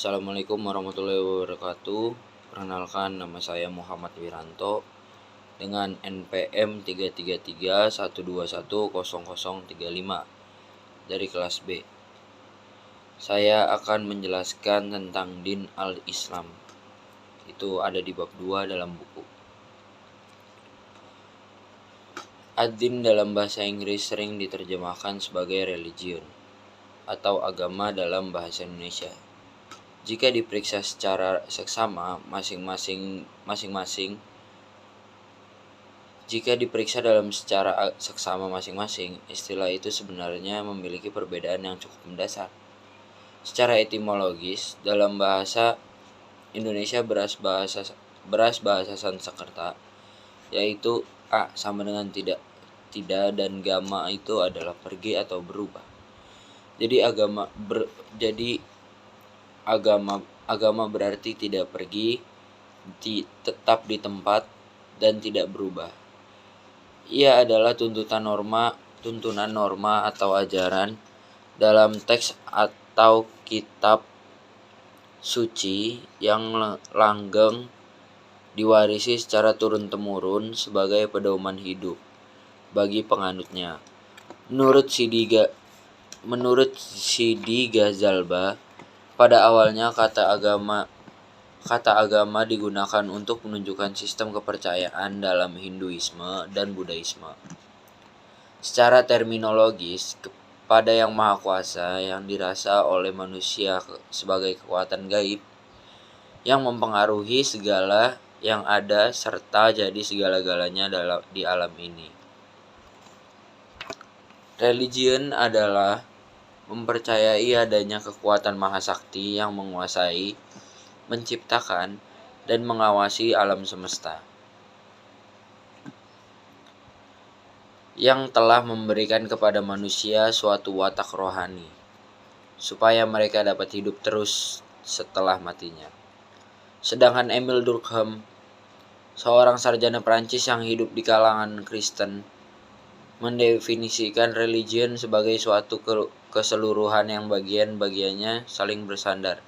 Assalamualaikum warahmatullahi wabarakatuh. Perkenalkan, nama saya Muhammad Wiranto dengan NPM 33312100035 dari kelas B. Saya akan menjelaskan tentang Din al-Islam. Itu ada di bab 2 dalam buku. Ad-din dalam bahasa Inggris sering diterjemahkan sebagai religion atau agama dalam bahasa Indonesia. Jika diperiksa secara seksama masing-masing, istilah itu sebenarnya memiliki perbedaan yang cukup mendasar. Secara etimologis, dalam bahasa Indonesia beras bahasa Sanskerta, yaitu a sama dengan tidak dan gama itu adalah pergi atau berubah. Jadi agama berarti tidak pergi, tetap di tempat, dan tidak berubah. Ia adalah tuntunan norma atau ajaran dalam teks atau kitab suci yang langgeng diwarisi secara turun-temurun sebagai pedoman hidup bagi penganutnya. Menurut Sidi Ghazalba, pada awalnya kata agama digunakan untuk menunjukkan sistem kepercayaan dalam Hinduisme dan Buddhaisme. Secara terminologis, kepada Yang Maha Kuasa yang dirasa oleh manusia sebagai kekuatan gaib yang mempengaruhi segala yang ada serta jadi segala-galanya di alam ini. Religion adalah mempercayai adanya kekuatan mahasakti yang menguasai, menciptakan, dan mengawasi alam semesta, yang telah memberikan kepada manusia suatu watak rohani, supaya mereka dapat hidup terus setelah matinya. Sedangkan Emile Durkheim, seorang sarjana Prancis yang hidup di kalangan Kristen, mendefinisikan religion sebagai suatu keseluruhan yang bagian-bagiannya saling bersandar,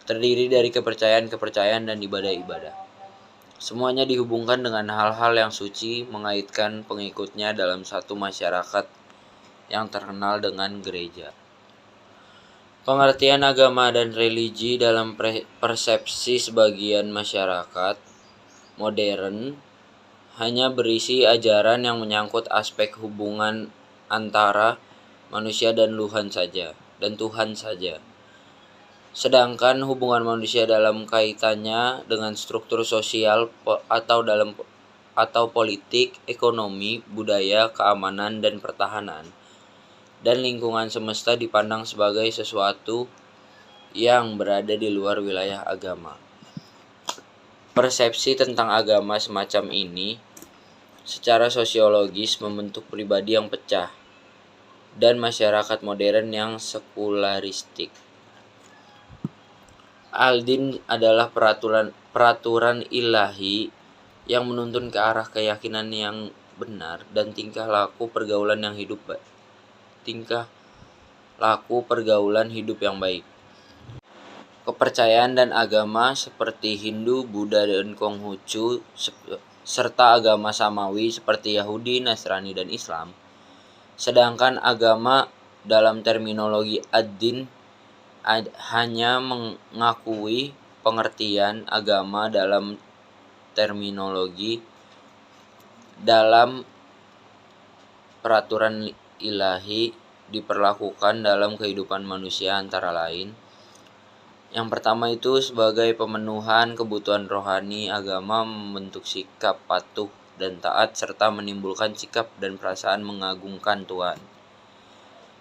terdiri dari kepercayaan dan ibadah-ibadah. Semuanya dihubungkan dengan hal-hal yang suci, mengaitkan pengikutnya dalam satu masyarakat yang terkenal dengan gereja. Pengertian agama dan religi dalam persepsi sebagian masyarakat modern hanya berisi ajaran yang menyangkut aspek hubungan antara manusia dan Tuhan saja. Sedangkan hubungan manusia dalam kaitannya dengan struktur sosial atau politik, ekonomi, budaya, keamanan dan pertahanan, dan lingkungan semesta dipandang sebagai sesuatu yang berada di luar wilayah agama. Persepsi tentang agama semacam ini secara sosiologis membentuk pribadi yang pecah dan masyarakat modern yang sekularistik. Al-din adalah peraturan ilahi yang menuntun ke arah keyakinan yang benar dan tingkah laku pergaulan hidup yang baik. Kepercayaan dan agama seperti Hindu, Buddha, dan Konghucu, serta agama Samawi seperti Yahudi, Nasrani, dan Islam. Sedangkan agama dalam terminologi ad-din hanya mengakui pengertian agama dalam terminologi dalam peraturan ilahi diperlakukan dalam kehidupan manusia antara lain. Yang pertama itu sebagai pemenuhan kebutuhan rohani. Agama membentuk sikap patuh dan taat serta menimbulkan sikap dan perasaan mengagungkan Tuhan.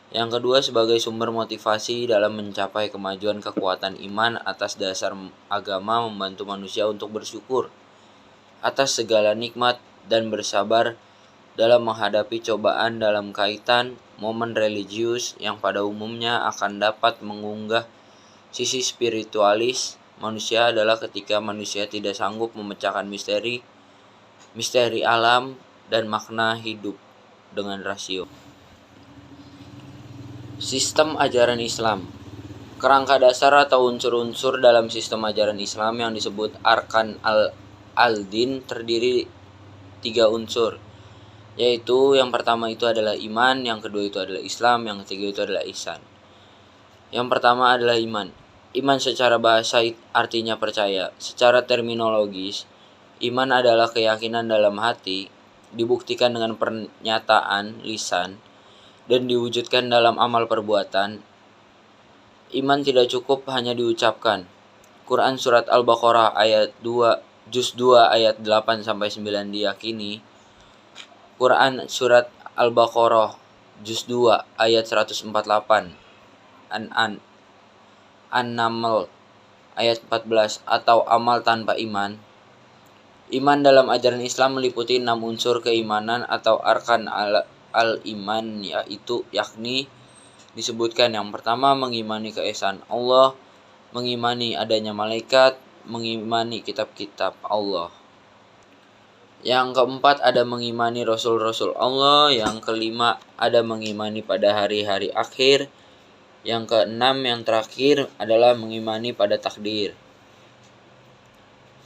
Yang kedua sebagai sumber motivasi dalam mencapai kemajuan kekuatan iman. Atas dasar agama membantu manusia untuk bersyukur atas segala nikmat dan bersabar dalam menghadapi cobaan dalam kaitan momen religius yang pada umumnya akan dapat mengunggah sisi spiritualis manusia adalah ketika manusia tidak sanggup memecahkan misteri alam dan makna hidup dengan rasio. Sistem ajaran Islam. Kerangka dasar atau unsur-unsur dalam sistem ajaran Islam yang disebut Arkan al-Din terdiri 3 unsur, yaitu yang pertama itu adalah iman, yang kedua itu adalah Islam, yang ketiga itu adalah ihsan. Yang pertama adalah iman. Iman secara bahasa artinya percaya. Secara terminologis, iman adalah keyakinan dalam hati, dibuktikan dengan pernyataan lisan, dan diwujudkan dalam amal perbuatan. Iman tidak cukup hanya diucapkan. Quran Surat Al-Baqarah ayat 2, juz 2 ayat 8-9 diyakini. Quran Surat Al-Baqarah juz 2 ayat 148. An-Naml ayat 14 atau amal tanpa iman. Iman dalam ajaran Islam meliputi 6 unsur keimanan atau arkan al-iman, yakni disebutkan yang pertama mengimani keesaan Allah, mengimani adanya malaikat, mengimani kitab-kitab Allah. Yang keempat ada mengimani rasul-rasul Allah. Yang kelima ada mengimani pada hari-hari akhir. Yang keenam, yang terakhir adalah mengimani pada takdir.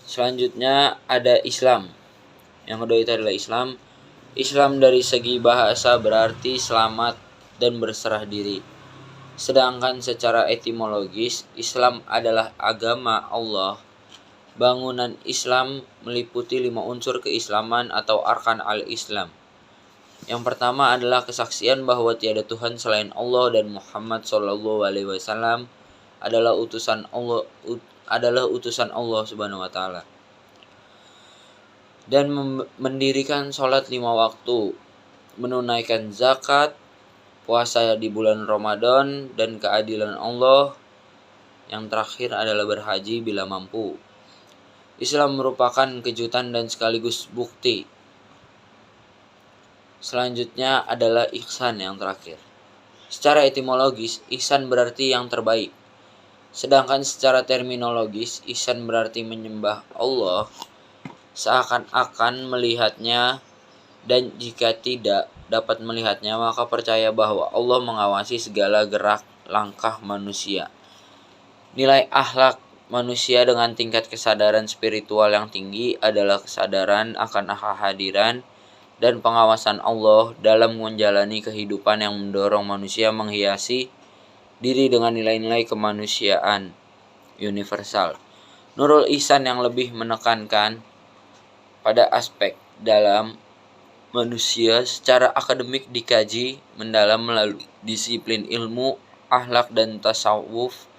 Selanjutnya ada Islam. Yang kedua itu adalah Islam. Islam dari segi bahasa berarti selamat dan berserah diri. Sedangkan secara etimologis, Islam adalah agama Allah. Bangunan Islam meliputi 5 unsur keislaman atau arkan al-Islam. Yang pertama adalah kesaksian bahwa tiada Tuhan selain Allah dan Muhammad SAW adalah utusan Allah Subhanahu wa taala. Dan mendirikan sholat 5 waktu, menunaikan zakat, puasa di bulan Ramadan, dan keadilan Allah. Yang terakhir adalah berhaji bila mampu. Islam merupakan kejutan dan sekaligus bukti. Selanjutnya adalah ihsan yang terakhir. Secara etimologis, ihsan berarti yang terbaik. Sedangkan secara terminologis, ihsan berarti menyembah Allah seakan-akan melihatnya, dan jika tidak dapat melihatnya, maka percaya bahwa Allah mengawasi segala gerak langkah manusia. Nilai akhlak manusia dengan tingkat kesadaran spiritual yang tinggi adalah kesadaran akan kehadiran dan pengawasan Allah dalam menjalani kehidupan yang mendorong manusia menghiasi diri dengan nilai-nilai kemanusiaan universal. Nurul Ihsan yang lebih menekankan pada aspek dalam manusia secara akademik dikaji mendalam melalui disiplin ilmu, akhlak, dan tasawuf.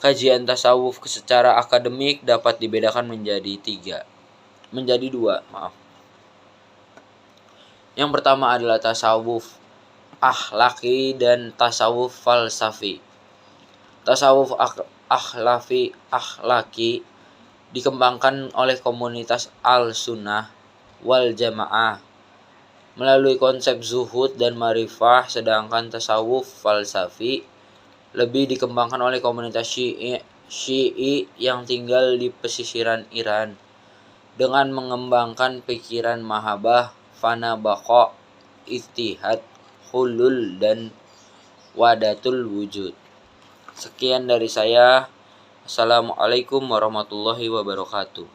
Kajian tasawuf secara akademik dapat dibedakan menjadi dua. Yang pertama adalah tasawuf akhlaki dan tasawuf falsafi. Tasawuf akhlaki dikembangkan oleh komunitas Al-Sunnah wal Jamaah melalui konsep zuhud dan ma'rifah, sedangkan tasawuf falsafi lebih dikembangkan oleh komunitas Syi'i yang tinggal di pesisiran Iran dengan mengembangkan pikiran mahabbah, fana, baqa, ittihad, hulul, dan wadatul wujud. Sekian dari saya. Assalamualaikum warahmatullahi wabarakatuh.